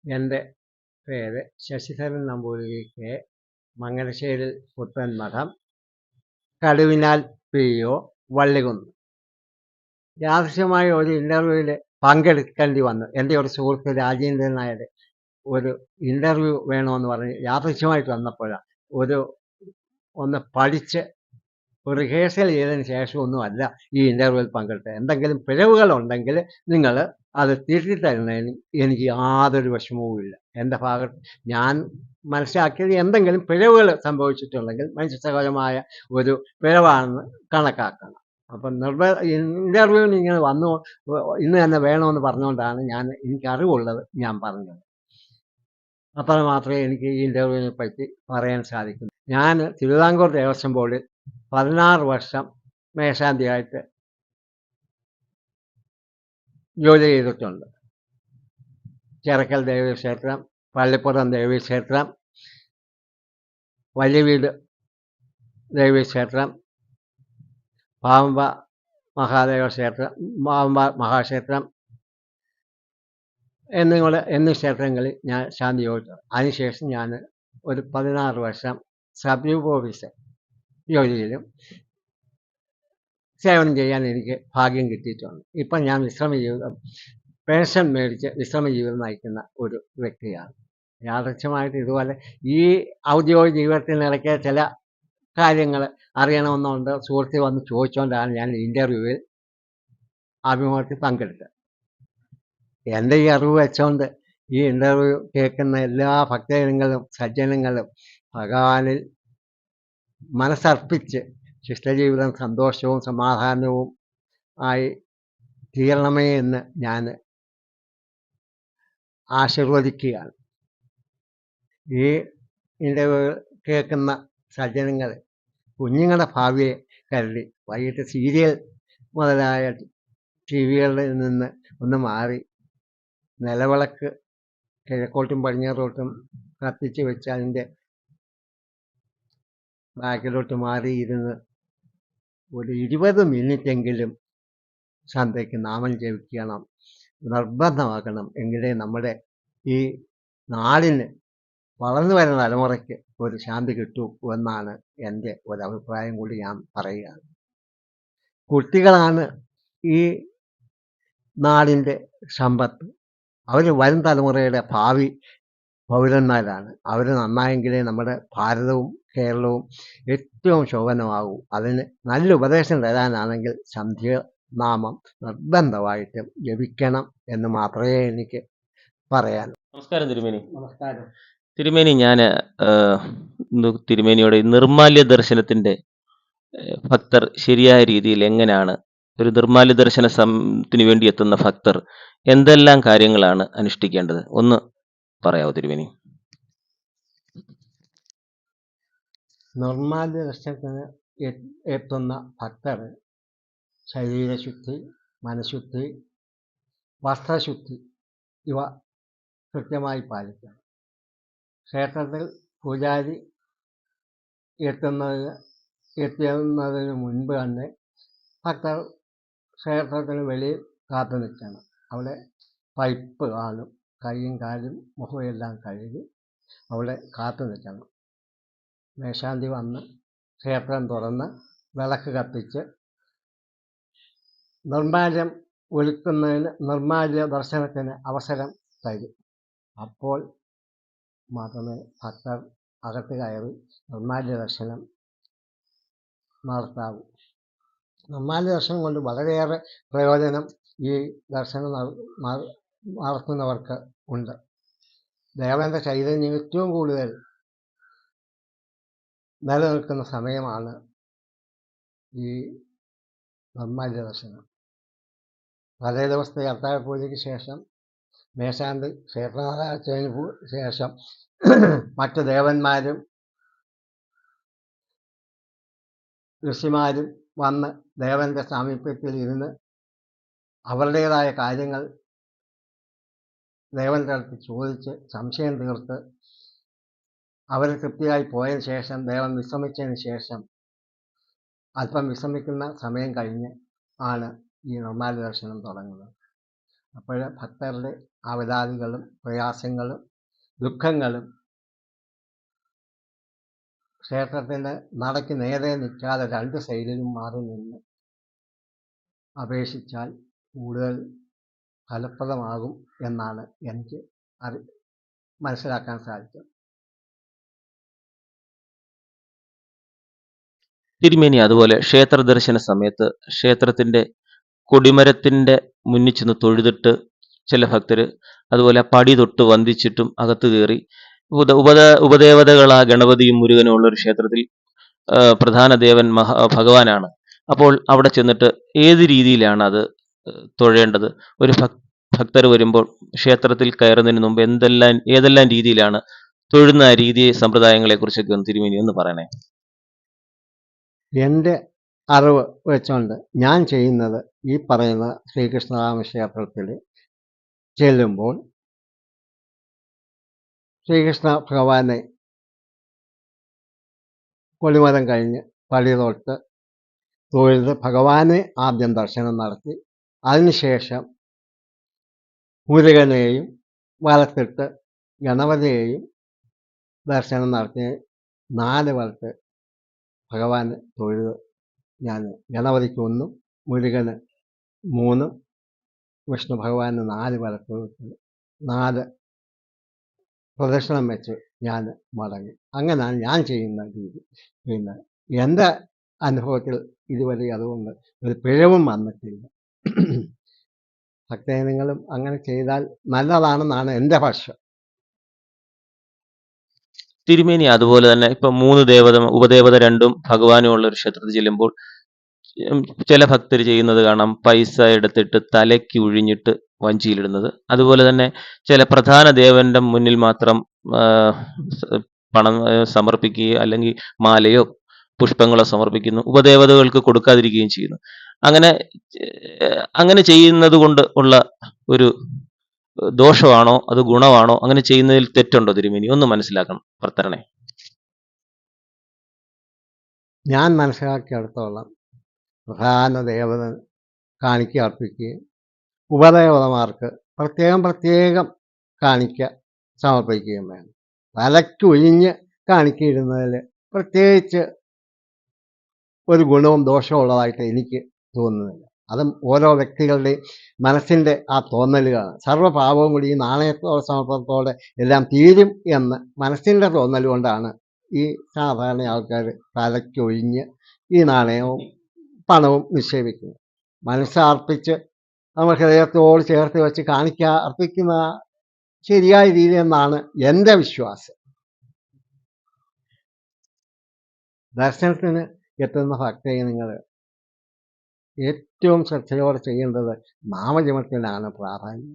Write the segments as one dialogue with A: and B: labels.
A: എൻ്റെ പേര് ശശിധരൻ നമ്പൂതിരി കെ, മംഗലശ്ശേരി പുത്തൻ മഠം, കടുവിനാൽ PO, വള്ളികുന്ന്. യാദൃശ്യമായ ഒരു ഇൻ്റർവ്യൂവിൽ പങ്കെടുക്കേണ്ടി വന്നു. എൻ്റെ ഒരു സുഹൃത്ത് രാജേന്ദ്രൻ നായർ ഒരു ഇൻ്റർവ്യൂ വേണമെന്ന് പറഞ്ഞ് യാദൃശ്യമായിട്ട് വന്നപ്പോഴാണ് ഒന്ന് പഠിച്ച് റിഹേഴ്സൽ ചെയ്തതിന് ശേഷമൊന്നുമല്ല ഈ ഇൻ്റർവ്യൂവിൽ പങ്കെടുത്തത്. എന്തെങ്കിലും പിഴവുകളുണ്ടെങ്കിൽ നിങ്ങൾ അത് തിരുത്തി തരുന്നതിന് എനിക്ക് യാതൊരു വിഷമവുമില്ല. എൻ്റെ ഭാഗത്ത് ഞാൻ മനസ്സിലാക്കിയത് എന്തെങ്കിലും പിഴവുകൾ സംഭവിച്ചിട്ടുണ്ടെങ്കിൽ മനുഷ്യസഹജമായ ഒരു പിഴവാണെന്ന് കണക്കാക്കണം. അപ്പം ഇൻ്റർവ്യൂവിന് ഇങ്ങനെ ഇന്ന് തന്നെ വേണമെന്ന് പറഞ്ഞുകൊണ്ടാണ് എനിക്കറിവുള്ളത് ഞാൻ പറഞ്ഞത്. അത്ര മാത്രമേ എനിക്ക് ഈ ഇൻ്റർവ്യൂവിനെ പറ്റി പറയാൻ സാധിക്കൂ. ഞാൻ തിരുവിതാംകൂർ ദേവസ്വം ബോർഡിൽ 16 വർഷം മേശാന്തിയായിട്ട് ജോലി ചെയ്തിട്ടുണ്ട്. ചിറക്കൽ ദേവീക്ഷേത്രം, പള്ളിപ്പുറം ദേവീക്ഷേത്രം, വലിയവീട് ദേവീക്ഷേത്രം, പാമ്പ മഹാക്ഷേത്രം എന്നീ ക്ഷേത്രങ്ങളിൽ ഞാൻ ശാന്തി ചോദിച്ചു. അതിനുശേഷം ഞാൻ ഒരു 16 വർഷം സബ് ഗ്രൂപ്പ് ഓഫീസർ ജോലിയിലും സേവനം ചെയ്യാൻ എനിക്ക് ഭാഗ്യം കിട്ടിയിട്ടുണ്ട്. ഇപ്പം ഞാൻ പെൻഷൻ മേടിച്ച് വിശ്രമ ജീവിതം നയിക്കുന്ന ഒരു വ്യക്തിയാണ്. യാദൃച്ഛമായിട്ട് ഇതുപോലെ ഈ ഔദ്യോഗിക ജീവിതത്തിനിടയ്ക്ക് ചില കാര്യങ്ങൾ അറിയണമെന്നുണ്ട് സുഹൃത്ത് വന്ന് ചോദിച്ചുകൊണ്ടാണ് ഞാൻ ഇൻ്റർവ്യൂവിൽ അഭിമുഖത്തിൽ പങ്കെടുത്തത്. എൻ്റെ ഈ അറിവ് വെച്ചുകൊണ്ട് ഈ ഇൻ്റർവ്യൂ കേൾക്കുന്ന എല്ലാ ഭക്തജനങ്ങളും സജ്ജനങ്ങളും ഭഗവാനിൽ മനസ്സർപ്പിച്ച് ശിഷ്ടജീവിതം സന്തോഷവും സമാധാനവും ആയി തീരണമേ എന്ന് ഞാൻ ആശീർവദിക്കുകയാണ്. ഈ ഇൻ്റർവ്യൂ കേൾക്കുന്ന സജ്ജനങ്ങൾ കുഞ്ഞുങ്ങളുടെ ഭാവിയെ കരുതി വൈകിട്ട് സീരിയൽ മുതലായ TV-കളിൽ നിന്ന് ഒന്ന് മാറി നിലവിളക്ക് കിഴക്കോട്ടും പടിഞ്ഞാറോട്ടും കത്തിച്ച് വെച്ച് അതിൻ്റെ ബാക്കിലോട്ട് മാറിയിരുന്ന് ഒരു 20 മിനിറ്റെങ്കിലും സന്ധ്യയ്ക്ക് നാമം ജപിക്കണം, നിർബന്ധമാക്കണം. എങ്കിലേ നമ്മുടെ ഈ നാടിന് വളർന്നു വരുന്ന തലമുറയ്ക്ക് ഒരു ശാന്തി കിട്ടൂ എന്നാണ് എൻ്റെ ഒരഭിപ്രായം കൂടി ഞാൻ പറയുകയാണ്. കുട്ടികളാണ് ഈ നാടിൻ്റെ സമ്പത്ത്. അവർ വരും തലമുറയുടെ ഭാവി പൗരന്മാരാണ്. അവർ നന്നായെങ്കിലേ നമ്മുടെ ഭാരതവും കേരളവും ഏറ്റവും ശോഭനമാകൂ. അതിന് നല്ല ഉപദേശം തരാനാണെങ്കിൽ സന്ധ്യാനാമം നിർബന്ധമായിട്ടും ജപിക്കണം എന്ന് മാത്രമേ എനിക്ക് പറയാനൂ.
B: നമസ്കാരം തിരുമേനി.
A: നമസ്കാരം.
B: തിരുമേനി, ഞാൻ തിരുമേനിയോട് നിർമാല്യ ദർശനത്തിന്റെ ഭക്തർ ശരിയായ രീതിയിൽ എങ്ങനെയാണ് ഒരു നിർമാല്യ ദർശനത്തിന് വേണ്ടി എത്തുന്ന ഭക്തർ എന്തെല്ലാം കാര്യങ്ങളാണ് അനുഷ്ഠിക്കേണ്ടത് ഒന്ന് പറയാവോ തിരുമേനി?
A: നിർമാല്യ ദർശനത്തിന് എത്തുന്ന ഭക്തർ ശരീരശുദ്ധി, മനഃശുദ്ധി, വസ്ത്രശുദ്ധി ഇവ കൃത്യമായി പാലിക്കണം. ക്ഷേത്രത്തിൽ പൂജാരി എത്തുന്നതിന് മുൻപ് തന്നെ ഭക്തർ ക്ഷേത്രത്തിന് വെളിയിൽ കാത്തു നിൽക്കണം. അവിടെ പൈപ്പ് കാണും. കൈയും കാലും മുഖവും എല്ലാം കഴുകി അവിടെ കാത്തു നിൽക്കണം. മേശാന്തി വന്ന് ക്ഷേത്രം തുറന്ന് വിളക്ക് കത്തിച്ച് നിർമാല്യ ദർശനത്തിന് അവസരം തരും. അപ്പോൾ മാത്രമേ ഭക്തർ അകത്ത് കയറി നിർമാല്യ ദർശനം നടത്താവൂ. നിർമാല്യ ദർശനം കൊണ്ട് വളരെയേറെ പ്രയോജനം ഈ ദർശനം നടത്തുന്നവർക്ക് ഉണ്ട്. ദേവന്റെ ചൈതന്യം ഏറ്റവും കൂടുതൽ നിലനിൽക്കുന്ന സമയമാണ് ഈ നിർമാല്യ ദർശനം. തലേ ദിവസത്തെ അത്താഴ പൂജയ്ക്ക് ശേഷം മേശാന്തി ക്ഷേത്രത്തിന് ശേഷം മറ്റ് ദേവന്മാരും ഋഷിമാരും വന്ന് ദേവന്റെ സാമീപ്യത്തിൽ ഇരുന്ന് അവരുടേതായ കാര്യങ്ങൾ ദേവന്റെ അടുത്ത് ചോദിച്ച് സംശയം തീർത്ത് അവർ തൃപ്തിയായി പോയതിന് ശേഷം ദേവൻ വിശ്രമിച്ചതിന് ശേഷം അല്പം വിശ്രമിക്കുന്ന സമയം കഴിഞ്ഞ് ആണ് ഈ നിർമാല്യ ദർശനം തുടങ്ങുന്നത്. അപ്പോൾ ഭക്തരുടെ അവലാദികളും പ്രയാസങ്ങളും ദുഃഖങ്ങളും ക്ഷേത്രത്തിൻ്റെ നടക്ക് നേരെ നിൽക്കാതെ രണ്ട് സൈഡിലും മാറി നിന്ന് അപേക്ഷിച്ചാൽ കൂടുതൽ ഫലപ്രദമാകും എന്നാണ് എനിക്ക് മനസ്സിലാക്കാൻ സാധിച്ചത്.
B: തിരുമേനി, അതുപോലെ ക്ഷേത്ര ദർശന സമയത്ത് ക്ഷേത്രത്തിന്റെ കൊടിമരത്തിന്റെ മുന്നിൽ ചെന്ന് തൊഴുതിട്ട് ചില ഭക്തര് അതുപോലെ പടി തൊട്ട് വന്ദിച്ചിട്ടും അകത്ത് കയറി ഉപദേവതകളാ ഗണപതിയും മുരുകനും ഉള്ള ഒരു ക്ഷേത്രത്തിൽ പ്രധാന ദേവൻ ഭഗവാനാണ്. അപ്പോൾ അവിടെ ചെന്നിട്ട് ഏത് രീതിയിലാണ് അത് തൊഴേണ്ടത്? ഒരു ഭക്തർ വരുമ്പോൾ ക്ഷേത്രത്തിൽ കയറുന്നതിന് മുമ്പ് ഏതെല്ലാം രീതിയിലാണ് തൊഴുന്ന രീതി സമ്പ്രദായങ്ങളെ കുറിച്ചൊക്കെ ഒന്ന് തിരുമേനി ഒന്ന് പറയണേ.
A: എൻ്റെ അറിവ് വെച്ചുകൊണ്ട് ഞാൻ ചെയ്യുന്നത് ഈ പറയുന്ന ശ്രീകൃഷ്ണരാമ ക്ഷേത്രത്തിൽ ചെല്ലുമ്പോൾ ശ്രീകൃഷ്ണ ഭഗവാനെ കൊടിമരം കഴിഞ്ഞ് പടി തൊട്ട് തൊഴുത് ഭഗവാനെ ആദ്യം ദർശനം നടത്തി അതിനുശേഷം മുരുകനെയും വലത്തിട്ട് ഗണപതിയെയും ദർശനം നടത്തി 4 വലത്ത് ഭഗവാന് തൊഴുത് ഞാൻ ഗണപതിക്ക് 1, മുരുകന് 3, വിഷ്ണു ഭഗവാന് 4 വലത്ത് 4 പ്രദക്ഷിണം വെച്ച് ഞാൻ മടങ്ങി. അങ്ങനെയാണ് ഞാൻ ചെയ്യുന്ന രീതി. പിന്നെ എൻ്റെ അനുഭവത്തിൽ ഇതുവരെ അതുകൊണ്ട് ഒരു പിഴവും വന്നിട്ടില്ല. ഭക്തജനങ്ങളും അങ്ങനെ ചെയ്താൽ നല്ലതാണെന്നാണ് എൻ്റെ പക്ഷം.
B: തിരുമേനി, അതുപോലെ തന്നെ ഇപ്പൊ 3 ഉപദേവത 2 ഭഗവാനും ഉള്ള ഒരു ക്ഷേത്രത്തിൽ ചെല്ലുമ്പോൾ ചില ഭക്തർ ചെയ്യുന്നത് കാണാം, പൈസ എടുത്തിട്ട് തലയ്ക്ക് ഉഴിഞ്ഞിട്ട് വഞ്ചിയിലിടുന്നത്. അതുപോലെ തന്നെ ചില പ്രധാന ദേവന്റെ മുന്നിൽ മാത്രം പണം സമർപ്പിക്കുകയോ അല്ലെങ്കിൽ മാലയോ പുഷ്പങ്ങളോ സമർപ്പിക്കുന്നു, ഉപദേവതകൾക്ക് കൊടുക്കാതിരിക്കുകയും ചെയ്യുന്നു. അങ്ങനെ ചെയ്യുന്നത് കൊണ്ട് ഉള്ള ഒരു ദോഷമാണോ അത് ഗുണമാണോ? അങ്ങനെ ചെയ്യുന്നതിൽ തെറ്റുണ്ടോ തിരുമേനി? ഒന്ന് മനസ്സിലാക്കണം ഭർത്തരണേ.
A: ഞാൻ മനസ്സിലാക്കിയെടുത്തോളം പ്രധാന ദേവത കാണിക്ക അർപ്പിക്കുകയും ഉപദേവതമാർക്ക് പ്രത്യേകം കാണിക്ക സമർപ്പിക്കുകയും വേണം. തലയ്ക്ക് ഒഴിഞ്ഞ് കാണിക്കയിടുന്നതിൽ പ്രത്യേകിച്ച് ഒരു ഗുണവും ദോഷവും ഉള്ളതായിട്ട് എനിക്ക് തോന്നുന്നില്ല. അതും ഓരോ വ്യക്തികളുടെയും മനസ്സിൻ്റെ ആ തോന്നലുകളാണ്. സർവ്വപാപവും കൂടി ഈ നാണയത്തോടെ സമർപ്പണത്തോടെ എല്ലാം തീരും എന്ന് മനസ്സിൻ്റെ തോന്നൽ കൊണ്ടാണ് ഈ സാധാരണ ആൾക്കാർ തലയ്ക്കൊഴിഞ്ഞ് ഈ നാണയവും പണവും നിക്ഷേപിക്കുന്നത്. മനസ്സർപ്പിച്ച് നമ്മൾ ഹൃദയത്തോട് ചേർത്ത് വെച്ച് അർപ്പിക്കുന്ന ശരിയായ രീതി എന്നാണ് എൻ്റെ വിശ്വാസം. ദർശനത്തിന് എത്തുന്ന ഭക്തജനങ്ങൾ ഏറ്റവും ശ്രദ്ധയോടെ ചെയ്യേണ്ടത് നാമജപത്തിനാണ് പ്രാധാന്യം.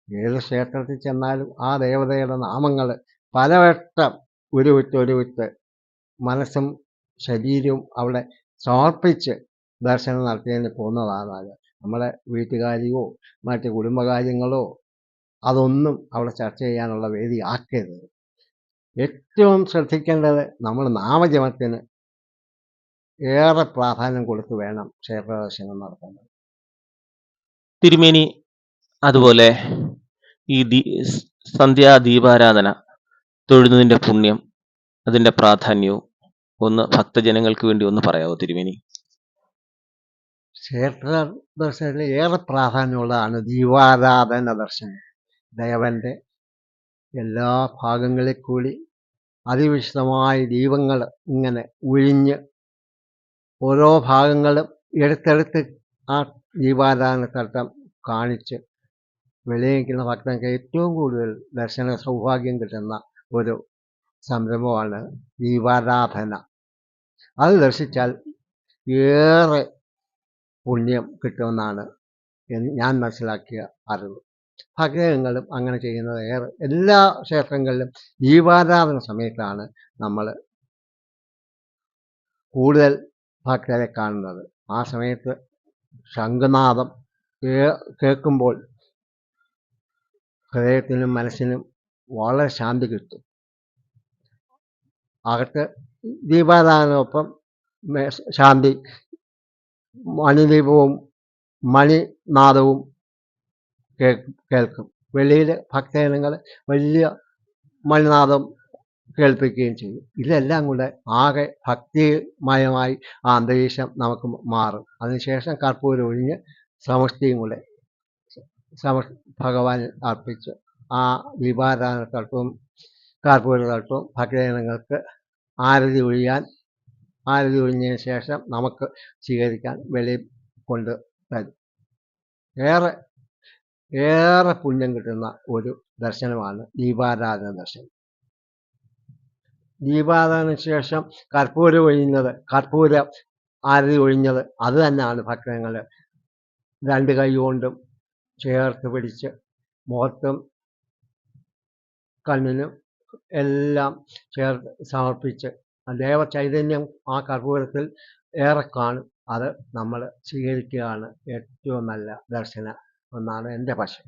A: ഏത് ക്ഷേത്രത്തിൽ ചെന്നാലും ആ ദേവതയുടെ നാമങ്ങൾ പലവട്ടം ഉരുവിട്ട് മനസ്സും ശരീരവും അവിടെ സമർപ്പിച്ച് ദർശനം നടത്തിയതിന് പോകുന്നതാണ്. നമ്മളെ വീട്ടുകാര്യമോ മറ്റ് കുടുംബകാര്യങ്ങളോ അതൊന്നും അവിടെ ചർച്ച ചെയ്യാനുള്ള വേദി ആക്കരുത്. ഏറ്റവും ശ്രദ്ധിക്കേണ്ടത് നമ്മൾ നാമജപത്തിന് ഏറെ പ്രാധാന്യം കൊടുത്ത് വേണം ക്ഷേത്ര ദർശനം നടത്തേണ്ടത്.
B: തിരുമേനി, അതുപോലെ ഈ സന്ധ്യാദീപാരാധന തൊഴുന്നതിന്റെ പുണ്യം, അതിന്റെ പ്രാധാന്യവും ഒന്ന് ഭക്തജനങ്ങൾക്ക് വേണ്ടി ഒന്ന് പറയാവോ തിരുമേനി?
A: ക്ഷേത്ര ദർശനത്തിൽ ഏറെ പ്രാധാന്യമുള്ളതാണ് ദീപാരാധന ദർശനം. ദേവന്റെ എല്ലാ ഭാഗങ്ങളിൽ കൂടി അതിവിശദമായ ദീപങ്ങൾ ഇങ്ങനെ ഒഴിഞ്ഞ് ഓരോ ഭാഗങ്ങളും എടുത്തെടുത്ത് ആ ദീപാരാധന തട്ടം കാണിച്ച് വെളിയിക്കുന്ന ഭക്തർക്ക് ഏറ്റവും കൂടുതൽ ദർശന സൗഭാഗ്യം കിട്ടുന്ന ഒരു സംരംഭമാണ് ദീപാരാധന. അത് ദർശിച്ചാൽ ഏറെ പുണ്യം കിട്ടുമെന്നാണ് ഞാൻ മനസ്സിലാക്കിയ അറിവ്. ഭക്തജനങ്ങളും അങ്ങനെ ചെയ്യുന്നത് എല്ലാ ക്ഷേത്രങ്ങളിലും ദീപാരാധന സമയത്താണ് നമ്മൾ കൂടുതൽ ഭക്തരെ കാണുന്നത്. ആ സമയത്ത് ശംഖനാദം കേൾക്കുമ്പോൾ ഹൃദയത്തിനും മനസ്സിനും വളരെ ശാന്തി കിട്ടും. അകത്ത് ദീപാരാധനയൊപ്പം ശാന്തി, മണിദീപവും മണിനാദവും കേൾക്കും. വെളിയിൽ ഭക്തജനങ്ങൾ വലിയ മണിനാദം കേൾപ്പിക്കുകയും ചെയ്യും. ഇതെല്ലാം കൂടെ ആകെ ഭക്തിമയമായി ആ അന്തരീക്ഷം നമുക്ക് മാറും. അതിനുശേഷം കർപ്പൂരം ഒഴിഞ്ഞ് സമഷ്ടിയും കൂടെ ഭഗവാന് അർപ്പിച്ച് ആ ദീപാരാധന തൽപ്പവും കർപ്പൂര തൽപ്പവും ഭക്തജനങ്ങൾക്ക് ആരതി ഒഴിഞ്ഞതിന് ശേഷം നമുക്ക് സ്വീകരിക്കാൻ വെളിയിൽ കൊണ്ട് തരും. ഏറെ പുണ്യം കിട്ടുന്ന ഒരു ദർശനമാണ് ദീപാരാധന ദർശനം. ദീപാരാധനയ്ക്ക് ശേഷം കർപ്പൂര ആരതി ഒഴിഞ്ഞത് അത് തന്നെയാണ് ഭക്തജനങ്ങൾ 2 കൈ കൊണ്ടും ചേർത്ത് പിടിച്ച് മുഖത്തും കണ്ണിനും എല്ലാം ചേർത്ത് സമർപ്പിച്ച് ദേവചൈതന്യം ആ കർപ്പൂരത്തിൽ ഏറെ കാണും. അത് നമ്മൾ സ്വീകരിക്കുകയാണ് ഏറ്റവും നല്ല ദർശനം എന്നാണ് എൻ്റെ പക്ഷം.